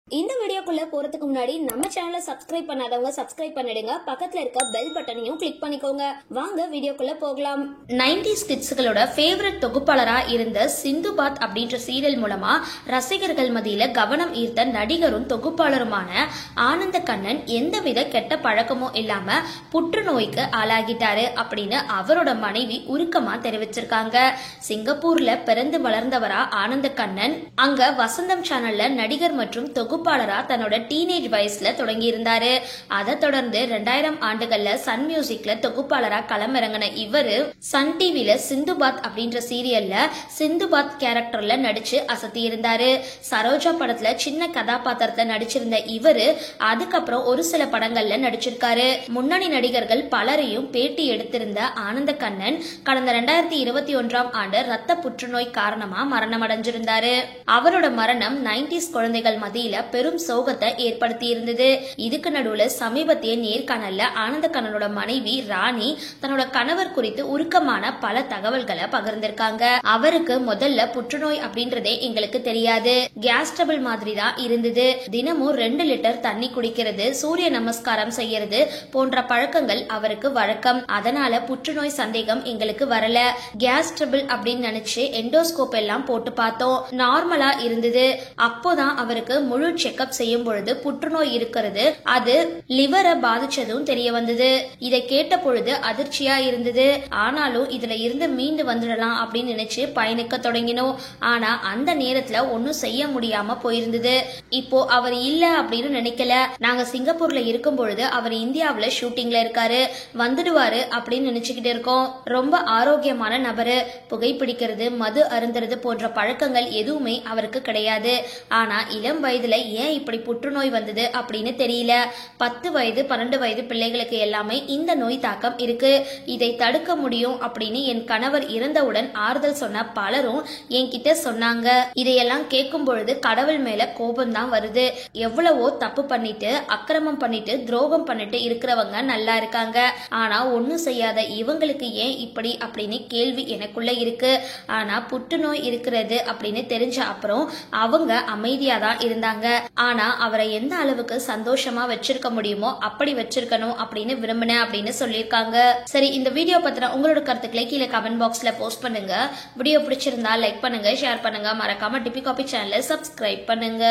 இந்த வீடியோக்குள்ள போறதுக்கு முன்னாடி நம்ம சேனலை சப்ஸ்கிரைப் பண்ணாதவங்க சப்ஸ்கிரைப் பண்ணிடுங்க. பக்கத்துல இருக்க பெல் பட்டனையும் கிளிக் பண்ணிக்கோங்க. வாங்க வீடியோக்குள்ள போகலாம். 90s கிட்ஸ்களோட ஃபேவரட் தொகுப்பாளரா இருந்த சிந்துபாத் அப்படின்ற சீரியல் மூலமா ரசிகர்கள் மத்தியில கவனம் ஈர்த்த நடிகரும் தொகுப்பாளருமான ஆனந்த கண்ணன் எந்தவித கெட்ட பழக்கமும் இல்லாம புற்றுநோய்க்கு ஆளாகிட்டாரு அப்படின்னு அவரோட மனைவி உருக்கமா தெரிவிச்சிருக்காங்க. சிங்கப்பூர்ல பிறந்து வளர்ந்தவரா ஆனந்த கண்ணன் அங்க வசந்தம் சேனல்ல நடிகர் மற்றும் தொகுப்பாளரா தன்னோட டீனேஜ் வயசுல தொடங்கி இருந்தாரு. அதை தொடர்ந்து 2000 ஆண்டுகள்ல சன் மியூசிக்ல தொகுப்பாளரா களமிறங்கின இவரு சன் டிவில சிந்துபாத் அப்படின்ற சீரியல்ல சிந்துபாத் கேரக்டர்ல நடிச்சு அசத்தி இருந்தாரு. சரோஜா படத்துல சின்ன கதாபாத்திரத்துல நடிச்சிருந்த இவரு அதுக்கப்புறம் ஒரு சில படங்கள்ல நடிச்சிருக்காரு. முன்னணி நடிகர்கள் பலரையும் பேட்டி எடுத்திருந்த ஆனந்த கண்ணன் கடந்த 2021ஆம் ஆண்டு ரத்த புற்றுநோய் காரணமா மரணம் அடைஞ்சிருந்தாரு. அவரோட மரணம் 90s குழந்தைகள் மத்தியில பெரும் சோகத்தை ஏற்படுத்தி இருந்தது. இதுக்கு நடுவுல சமீபத்திய நேர்காணல்ல ஆனந்த கண்ணனோட மனைவி ராணி தன்னோட கணவர் குறித்து உருக்கமான பல தகவல்களை பகிர்ந்திருக்காங்க. அவருக்கு முதல்ல புற்றுநோய் அப்படின்றதே எங்களுக்கு தெரியாது. கேஸ் ட்ரபிள் மாதிரி தான் இருந்தது. தினமும் 2 லிட்டர் தண்ணி குடிக்கிறது, சூரிய நமஸ்காரம் செய்யறது போன்ற பழக்கங்கள் அவருக்கு வழக்கம். அதனால புற்றுநோய் சந்தேகம் எங்களுக்கு வரல. கேஸ் ட்ரபிள் அப்படின்னு நினைச்சு எண்டோஸ்கோப் எல்லாம் போட்டு பார்த்தோம், நார்மலா இருந்தது. அப்போதான் அவருக்கு முழு செக்அப் செய்யும் பொழுது புற்றுநோய் இருக்கிறது, அது லிவரை பாதிச்சதும் தெரிய வந்தது. இதை கேட்ட பொழுது அதிர்ச்சியா இருந்தது. ஆனாலும் இதுல இருந்து மீண்டு வந்துடலாம் அப்படின்னு நினைச்சு பயணிக்க தொடங்கினோம். ஆனா அந்த நேரத்துல ஒன்னும் செய்ய முடியாம போயிருந்தது. இப்போ அவர் இல்ல அப்படின்னு நினைக்கல. நாங்க சிங்கப்பூர்ல இருக்கும் பொழுது அவர் இந்தியாவில ஷூட்டிங்ல இருக்காரு, வந்துடுவாரு அப்படின்னு நினைச்சுக்கிட்டு இருக்கோம். ரொம்ப ஆரோக்கியமான நபரு. புகைப்பிடிக்கிறது, மது அருந்துறது போன்ற பழக்கங்கள் எதுவுமே அவருக்கு கிடையாது. ஆனா இளம் வயதுல ஏன் இப்படி புற்றுநோய் வந்தது அப்படின்னு தெரியல. 10 வயது 12 வயது பிள்ளைகளுக்கு எல்லாமே இந்த நோய் தாக்கம் இருக்கு. இதை தடுக்க முடியும் அப்படின்னு என் கணவர் இறந்தவுடன் ஆறுதல் சொன்ன பலரும் என்கிட்ட சொன்னாங்க. இதையெல்லாம் கேட்கும் பொழுது கடவுள் மேல கோபம் தான் வருது. எவ்வளவோ தப்பு பண்ணிட்டு அக்கிரமம் பண்ணிட்டு துரோகம் பண்ணிட்டு இருக்கிறவங்க நல்லா இருக்காங்க. ஆனா ஒன்னும் செய்யாத இவங்களுக்கு ஏன் இப்படி அப்படின்னு கேள்வி எனக்குள்ள இருக்கு. ஆனா புற்றுநோய் இருக்கிறது அப்படின்னு தெரிஞ்ச அப்புறம் அவங்க அமைதியா தான் இருந்தாங்க. ஆனா அவரை எந்த அளவுக்கு சந்தோஷமா வச்சிருக்க முடியுமோ அப்படி வச்சிருக்கணும் அப்படின்னு விரும்பினேன் அப்படின்னு சொல்லியிருக்காங்க. சரி, இந்த வீடியோ பத்தின உங்களோட கருத்துக்களை கீழே கமெண்ட் பாக்ஸ்ல போஸ்ட் பண்ணுங்க. வீடியோ பிடிச்சிருந்தா லைக் பண்ணுங்க, ஷேர் பண்ணுங்க, மறக்காம டிபி காபி சேனலை சப்ஸ்கிரைப் பண்ணுங்க.